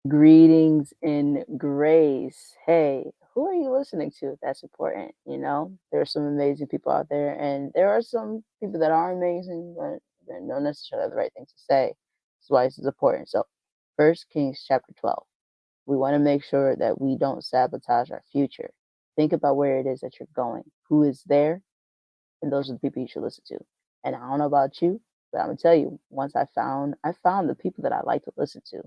Greetings in grace. Hey, who are you listening to? That's important. There are some amazing people out there, and there are some people that are amazing, but they don't necessarily have the right things to say. That's why this is important. So, First Kings chapter 12. We want to make sure that we don't sabotage our future. Think about where it is that you're going, who is there, and those are the people you should listen to. And I don't know about you, but I'm gonna tell you, once I found the people that I like to listen to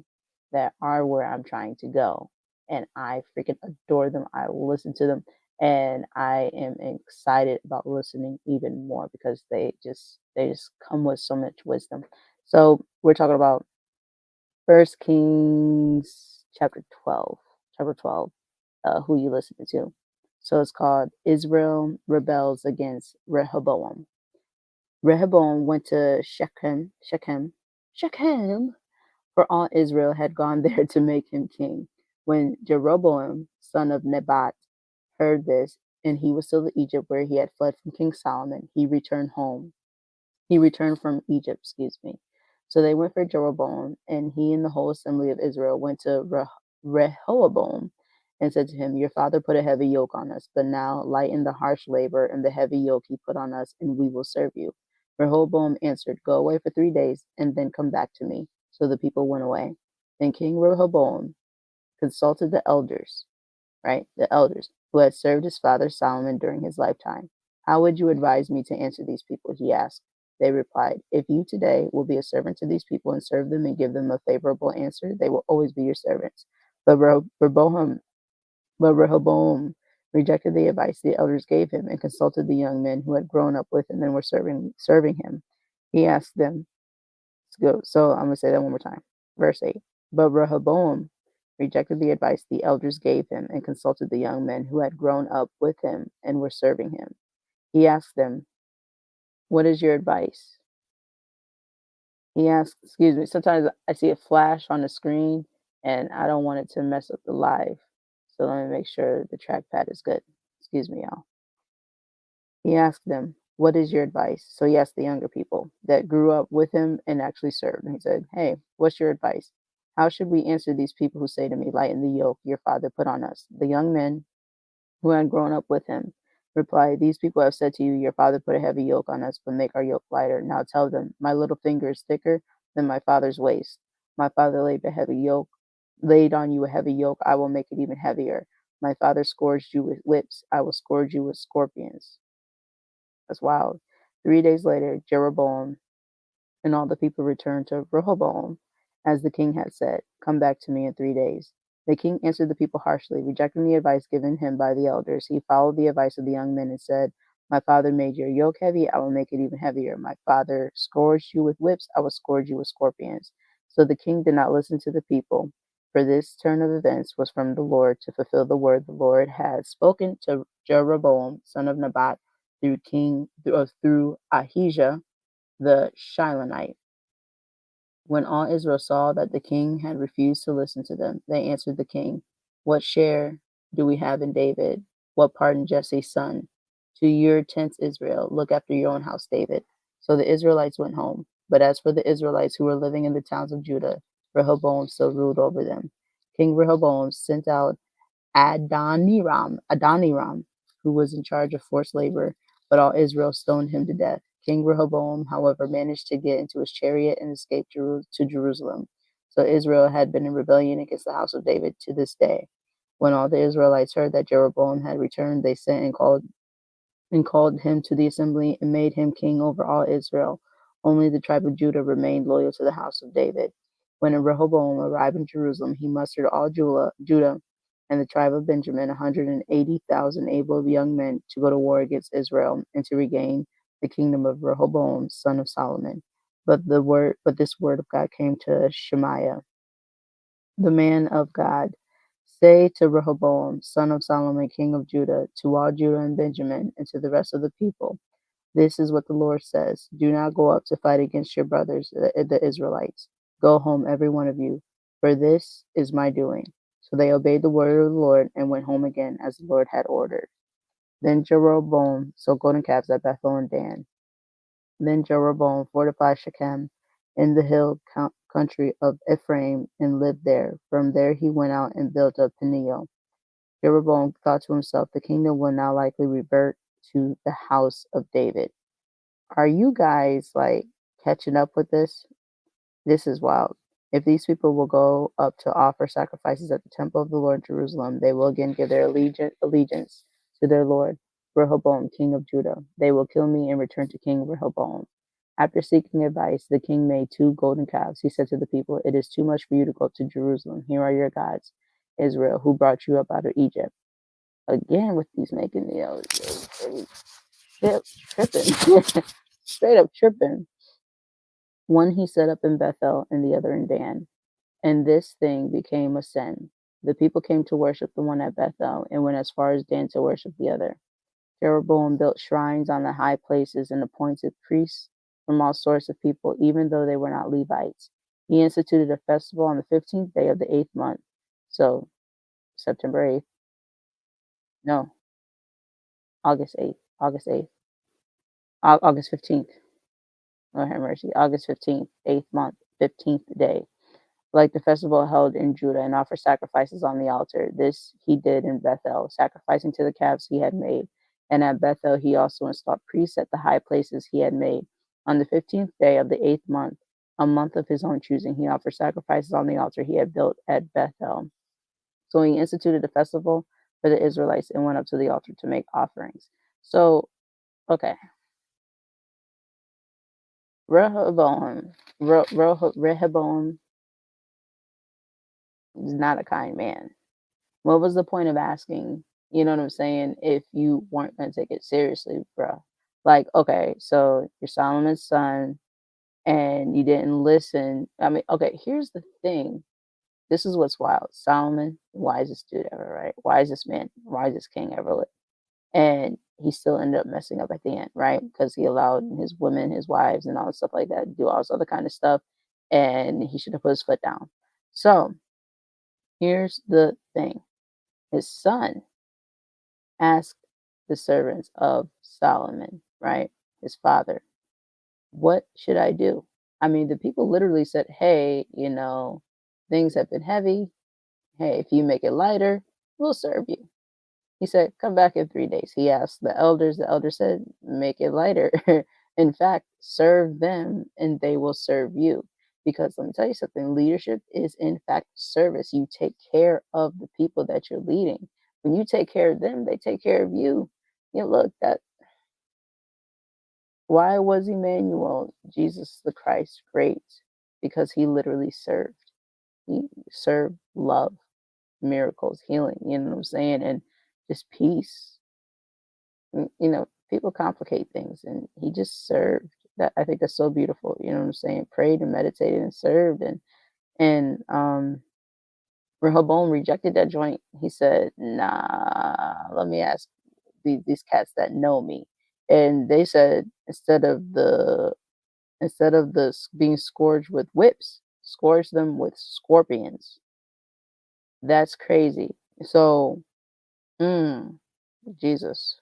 that are where I'm trying to go. And I freaking adore them. I listen to them and I am excited about listening even more because they just come with so much wisdom. So we're talking about First Kings chapter 12. Chapter 12, who you listening to. So it's called Israel Rebels Against Rehoboam. Rehoboam went to Shechem, for all Israel had gone there to make him king. When Jeroboam, son of Nebat, heard this, and he was still in Egypt where he had fled from King Solomon, he returned home. He returned from Egypt, excuse me. So they went for Jeroboam, and he and the whole assembly of Israel went to Rehoboam and said to him, your father put a heavy yoke on us, but now lighten the harsh labor and the heavy yoke he put on us, and we will serve you. Rehoboam answered, go away for 3 days, and then come back to me. So the people went away. Then King Rehoboam consulted the elders, right? The elders who had served his father Solomon during his lifetime. How would you advise me to answer these people? He asked. They replied, if you today will be a servant to these people and serve them and give them a favorable answer, they will always be your servants. But Rehoboam rejected the advice the elders gave him and consulted the young men who had grown up with him and were serving him. He asked them, let's go. So I'm going to say that one more time. Verse 8. But Rehoboam rejected the advice the elders gave him and consulted the young men who had grown up with him and were serving him. He asked them, what is your advice? He asked, excuse me, sometimes I see a flash on the screen and I don't want it to mess up the live. So let me make sure the trackpad is good. Excuse me, y'all. He asked them, what is your advice? So he asked the younger people that grew up with him and actually served. And he said, hey, what's your advice? How should we answer these people who say to me, lighten the yoke your father put on us? The young men who had grown up with him replied, these people have said to you, your father put a heavy yoke on us, but make our yoke lighter. Now tell them, my little finger is thicker than my father's waist. My father laid on you a heavy yoke. I will make it even heavier. My father scourged you with whips. I will scourge you with scorpions. That's wild. 3 days later, Jeroboam and all the people returned to Rehoboam, as the king had said, come back to me in 3 days. The king answered the people harshly, rejecting the advice given him by the elders. He followed the advice of the young men and said, my father made your yoke heavy, I will make it even heavier. My father scourged you with whips, I will scourge you with scorpions. So the king did not listen to the people, for this turn of events was from the Lord to fulfill the word the Lord had spoken to Jeroboam, son of Nebat, through Ahijah the Shilonite. When all Israel saw that the king had refused to listen to them, they answered the king, what share do we have in David? What part in Jesse's son? To your tents, Israel. Look after your own house, David. So the Israelites went home. But as for the Israelites who were living in the towns of Judah, Rehoboam still ruled over them. King Rehoboam sent out Adoniram, who was in charge of forced labor, but all Israel stoned him to death. King Rehoboam, however, managed to get into his chariot and escape to Jerusalem. So Israel had been in rebellion against the house of David to this day. When all the Israelites heard that Jeroboam had returned, they sent and called him to the assembly and made him king over all Israel. Only the tribe of Judah remained loyal to the house of David. When Rehoboam arrived in Jerusalem, he mustered all Judah and the tribe of Benjamin, 180,000 able young men, to go to war against Israel and to regain the kingdom of Rehoboam, son of Solomon. But this word of God came to Shemaiah, the man of God. Say to Rehoboam, son of Solomon, king of Judah, to all Judah and Benjamin, and to the rest of the people, this is what the Lord says. Do not go up to fight against your brothers, the Israelites. Go home, every one of you, for this is my doing. So they obeyed the word of the Lord and went home again as the Lord had ordered. Then Jeroboam sold golden calves at Bethel and Dan. Then Jeroboam fortified Shechem in the hill country of Ephraim and lived there. From there he went out and built up Peniel. Jeroboam thought to himself, the kingdom will now likely revert to the house of David. Are you guys like catching up with this? This is wild. If these people will go up to offer sacrifices at the temple of the Lord in Jerusalem, they will again give their allegiance to their Lord, Rehoboam, king of Judah. They will kill me and return to King Rehoboam. After seeking advice, the king made 2 golden calves. He said to the people, it is too much for you to go up to Jerusalem. Here are your gods, Israel, who brought you up out of Egypt. Again, with these making, tripping, straight up tripping. One he set up in Bethel and the other in Dan. And this thing became a sin. The people came to worship the one at Bethel and went as far as Dan to worship the other. Jeroboam built shrines on the high places and appointed priests from all sorts of people, even though they were not Levites. He instituted a festival on the 15th day of the 8th month. So, September 8th. No, August 8th. August 15th. Lord have mercy. August 15th, 8th month, 15th day. Like the festival held in Judah, and offer sacrifices on the altar. This he did in Bethel, sacrificing to the calves he had made. And at Bethel he also installed priests at the high places he had made. On the 15th day of the 8th month, a month of his own choosing, he offered sacrifices on the altar he had built at Bethel. So he instituted a festival for the Israelites and went up to the altar to make offerings. So, okay. Rehoboam is not a kind man. What was the point of asking, you know what I'm saying, if you weren't gonna take it seriously, bro? Like, okay, so you're Solomon's son and you didn't listen. I mean, okay, here's the thing. This is what's wild. Solomon, wisest dude ever, right? Wisest man, wisest king ever lived. And he still ended up messing up at the end, right? Because he allowed his women, his wives, and all stuff like that to do all this other kind of stuff. And he should have put his foot down. So here's the thing. His son asked the servants of Solomon, right? His father, what should I do? I mean, the people literally said, hey, things have been heavy. Hey, if you make it lighter, we'll serve you. He said, come back in 3 days. He asked the elders. The elders said, make it lighter. In fact, serve them and they will serve you. Because let me tell you something, leadership is in fact service. You take care of the people that you're leading. When you take care of them, they take care of you. Look, that why was Emmanuel, Jesus the Christ, great? Because he literally served. He served love, miracles, healing, you know what I'm saying? And just peace. People complicate things and he just served. That I think that's so beautiful, you know what I'm saying? Prayed and meditated and served and Rehoboam rejected that joint. He said, nah, let me ask these cats that know me. And they said instead of being scourged with whips, scourge them with scorpions. That's crazy. So, Jesus.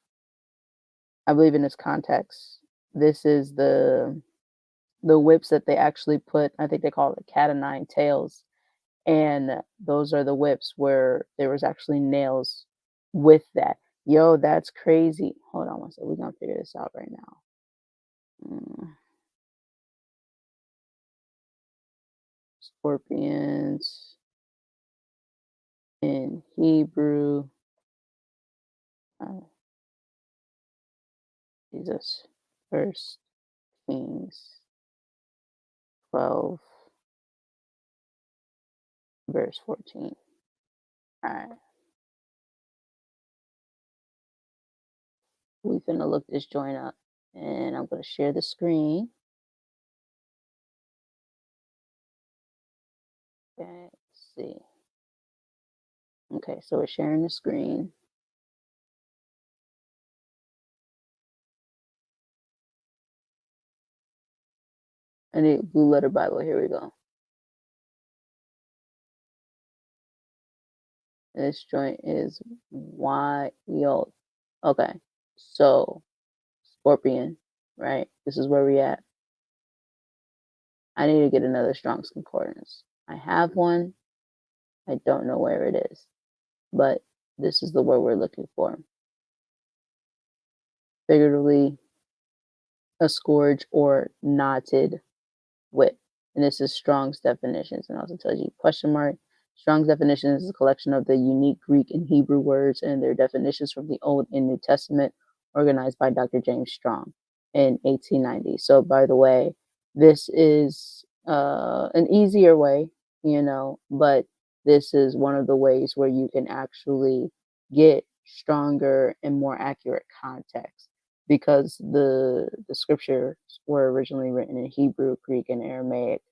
I believe in this context, this is the whips that they actually put. I think they call it cat o' nine tails, and those are the whips where there was actually nails with that. Yo, that's crazy. Hold on one second. We're gonna figure this out right now. Mm, Scorpions in Hebrew. Oh, Jesus. First Kings 12, verse 14. All right. We finna look this joint up and I'm gonna share the screen. Okay, let's see. Okay, so we're sharing the screen. And the Blue Letter Bible, here we go. This joint is wild. Okay, so Scorpion, right? This is where we at. I need to get another Strong's Concordance. I have one. I don't know where it is, but this is the word we're looking for. Figuratively, a scourge or knotted whip. And this is Strong's definitions, and also tells you question mark. Strong's definitions is a collection of the unique Greek and Hebrew words and their definitions from the Old and New Testament, organized by Dr. James Strong in 1890. So, by the way, this is an easier way, but this is one of the ways where you can actually get stronger and more accurate context because the scriptures were originally written in Hebrew, Greek, and Aramaic,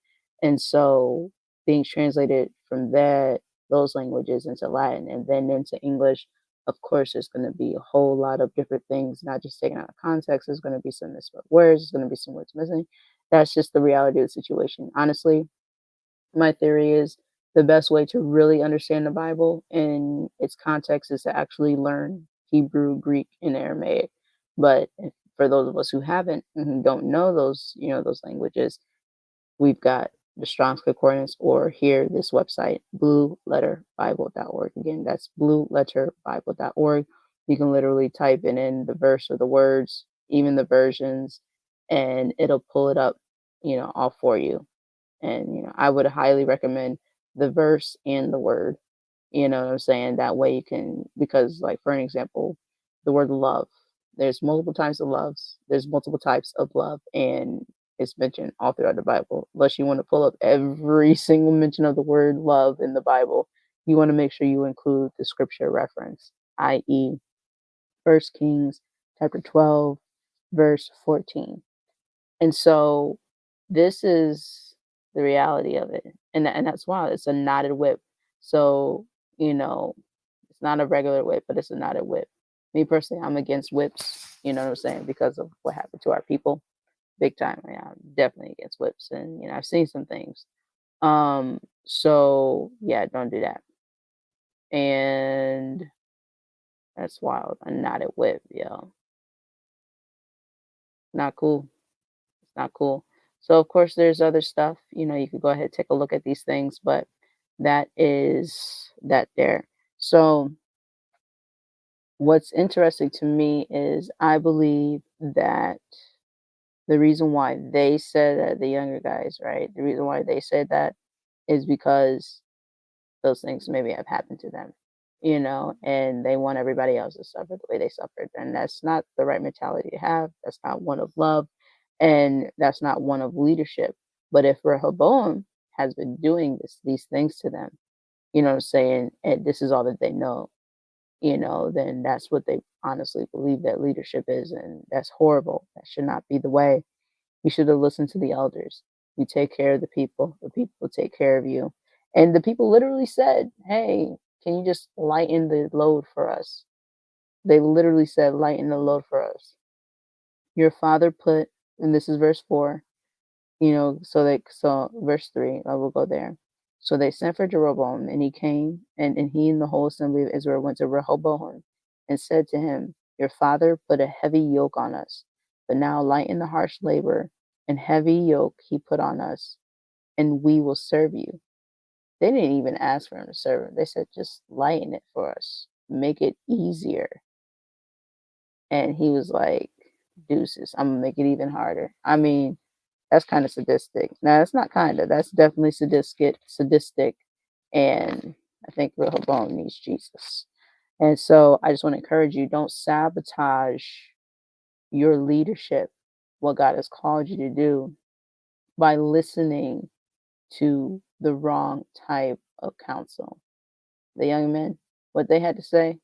and so being translated from those languages into Latin and then into English, of course, there's going to be a whole lot of different things, not just taken out of context. There's going to be some misspelled words. There's going to be some words missing. That's just the reality of the situation. Honestly, my theory is the best way to really understand the Bible in its context is to actually learn Hebrew, Greek, and Aramaic. But for those of us who haven't and who don't know those languages, we've got the Strong's Concordance or here this website, blueletterbible.org. Again, that's blueletterbible.org. You can literally type in the verse or the words, even the versions, and it'll pull it up, all for you. And, I would highly recommend the verse and the word. You know what I'm saying? That way you can, because, like, for an example, the word love, there's multiple types of loves, there's multiple types of love, and it's mentioned all throughout the Bible. Unless you want to pull up every single mention of the word love in the Bible, you want to make sure you include the scripture reference, i.e., First Kings chapter 12, verse 14. And so this is the reality of it. And that's why it's a knotted whip. So, it's not a regular whip, but it's a knotted whip. Me personally, I'm against whips, you know what I'm saying, because of what happened to our people. Big time. Yeah, I'm definitely against whips. And, I've seen some things. So yeah, don't do that. And that's wild. A knotted whip, yo. Not cool. It's not cool. So of course there's other stuff, you could go ahead and take a look at these things, but that is that there. So what's interesting to me is I believe that the reason why they said that, the younger guys, right? The reason why they said that is because those things maybe have happened to them, and they want everybody else to suffer the way they suffered. And that's not the right mentality to have. That's not one of love, and that's not one of leadership. But if Rehoboam has been doing these things to them, you know what I'm saying, and this is all that they know, then that's what they honestly believe that leadership is, and that's horrible. That should not be the way. You should have listened to the elders. You take care of the people will take care of you. And the people literally said, "Hey, can you just lighten the load for us?" They literally said, "Lighten the load for us." Your father put, and this is verse 4, so verse 3, I will go there. So they sent for Jeroboam, and he came, and he and the whole assembly of Israel went to Rehoboam and said to him, "Your father put a heavy yoke on us, but now lighten the harsh labor and heavy yoke he put on us, and we will serve you." They didn't even ask for him to serve them. They said, "Just lighten it for us, make it easier." And he was like, "Deuces, I'm gonna make it even harder." I mean, that's kind of sadistic. Now, that's not kind of. That's definitely sadistic, and I think Rehoboam needs Jesus. And so, I just want to encourage you: don't sabotage your leadership, what God has called you to do, by listening to the wrong type of counsel. The young men, what they had to say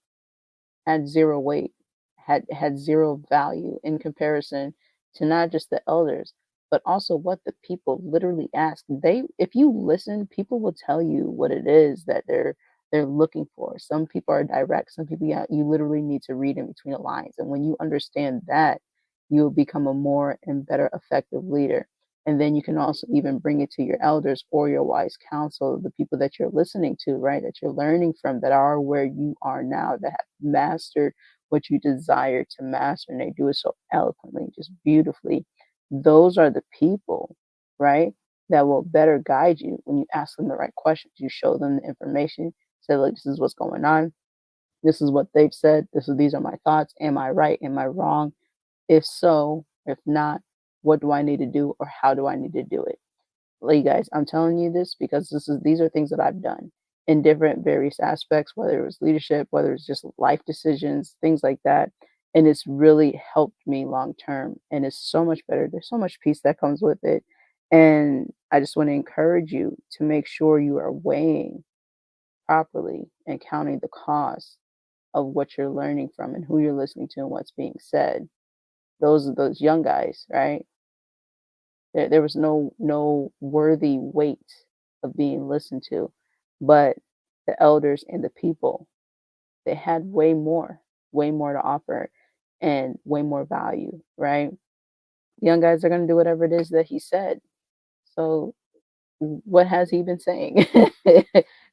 had zero weight, had zero value in comparison to not just the elders, but also what the people literally asked. If you listen, people will tell you what it is that they're looking for. Some people are direct. Some people, yeah, you literally need to read in between the lines. And when you understand that, you will become a more and better effective leader. And then you can also even bring it to your elders or your wise counsel, the people that you're listening to, right? That you're learning from, that are where you are now, that have mastered what you desire to master. And they do it so eloquently, just beautifully. Those are the people, right? that will better guide you when you ask them the right questions. You show them the information, say, look, this is what's going on. This is what they've said. These are my thoughts. Am I right? Am I wrong? If so, if not, what do I need to do or how do I need to do it? Like, guys, I'm telling you this because these are things that I've done in different various aspects, whether it was leadership, whether it's just life decisions, things like that. And it's really helped me long term. And it's so much better. There's so much peace that comes with it. And I just want to encourage you to make sure you are weighing properly and counting the cost of what you're learning from and who you're listening to and what's being said. Those young guys, right? There was no worthy weight of being listened to, but the elders and the people, they had way more to offer and way more value, right? Young guys are gonna do whatever it is that he said. So what has he been saying?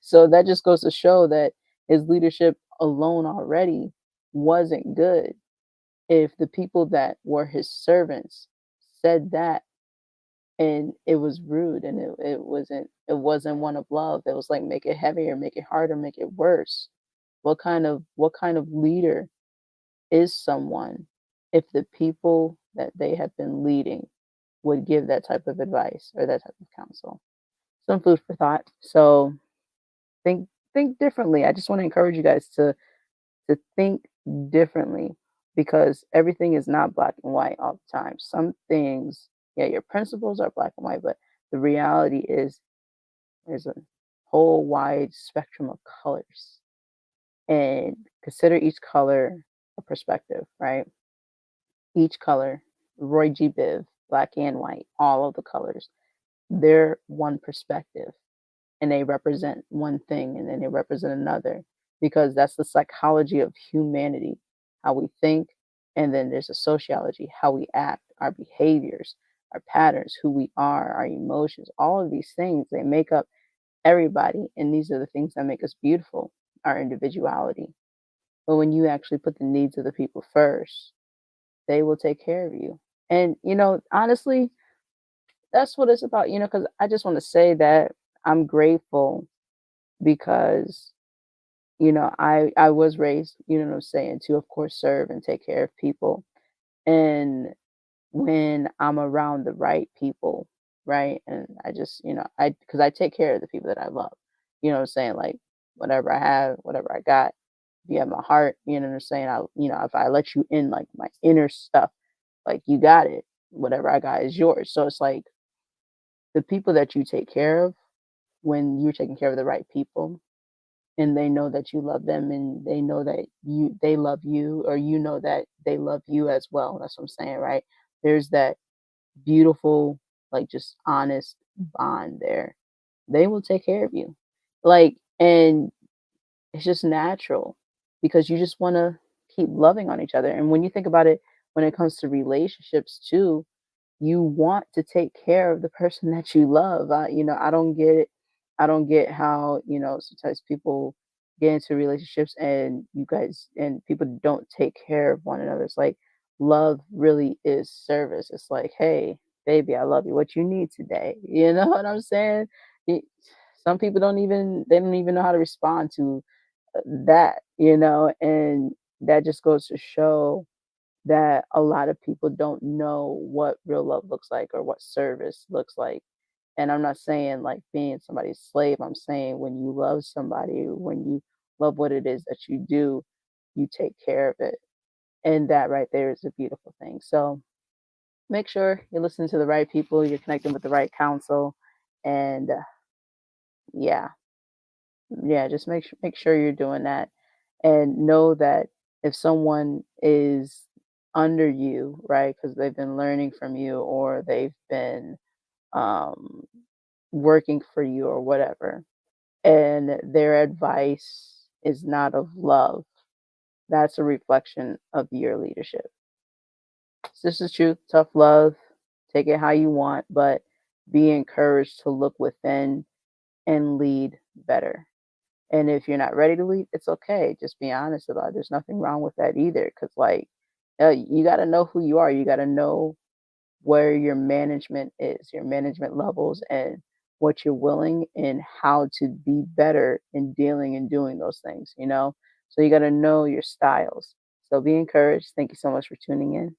So that just goes to show that his leadership alone already wasn't good. If the people that were his servants said that and it was rude and it wasn't one of love. It was like make it heavier, make it harder, make it worse. What kind of leader is someone if the people that they have been leading would give that type of advice or that type of counsel? Some food for thought. So think differently. I just want to encourage you guys to think differently because everything is not black and white all the time. Some things, yeah, your principles are black and white, but the reality is there's a whole wide spectrum of colors. And consider each color a perspective, right? Each color, Roy G. Biv, black and white, all of the colors, they're one perspective and they represent one thing and then they represent another because that's the psychology of humanity, how we think, and then there's a sociology, how we act, our behaviors, our patterns, who we are, our emotions, all of these things, they make up everybody. And these are the things that make us beautiful, our individuality. But when you actually put the needs of the people first, they will take care of you. And, honestly, that's what it's about, because I just want to say that I'm grateful because I was raised, what I'm saying, to of course serve and take care of people. And when I'm around the right people, right? And I just, I because I take care of the people that I love. What I'm saying? Like whatever I have, whatever I got, if you have my heart, what I'm saying? If I let you in like my inner stuff, like you got it. Whatever I got is yours. So it's like the people that you take care of when you're taking care of the right people and they know that you love them and they know that they love you or that they love you as well. That's what I'm saying, right? There's that beautiful, like just honest bond there. They will take care of you. Like, and it's just natural because you just want to keep loving on each other. And when you think about it, when it comes to relationships too, you want to take care of the person that you love. I don't get it. I don't get how, sometimes people get into relationships and you guys and people don't take care of one another. It's like love really is service. It's like, hey, baby, I love you. What you need today? You know what I'm saying? Y- Some people don't even know how to respond to that, and that just goes to show that a lot of people don't know what real love looks like or what service looks like. And I'm not saying like being somebody's slave. I'm saying when you love somebody, when you love what it is that you do, you take care of it. And that right there is a beautiful thing. So make sure you're listening to the right people, you're connecting with the right counsel. And yeah, yeah, just make sure you're doing that and know that if someone is under you, right, because they've been learning from you or they've been um, working for you or whatever, and their advice is not of love, that's a reflection of your leadership. So this is truth, tough love. Take it how you want, but be encouraged to look within and lead better. And if you're not ready to lead, it's okay. Just be honest about it. There's nothing wrong with that either. Cause like you gotta know who you are. You gotta know where your management is, your management levels, and what you're willing and how to be better in dealing and doing those things, you know? So you got to know your styles. So be encouraged. Thank you so much for tuning in.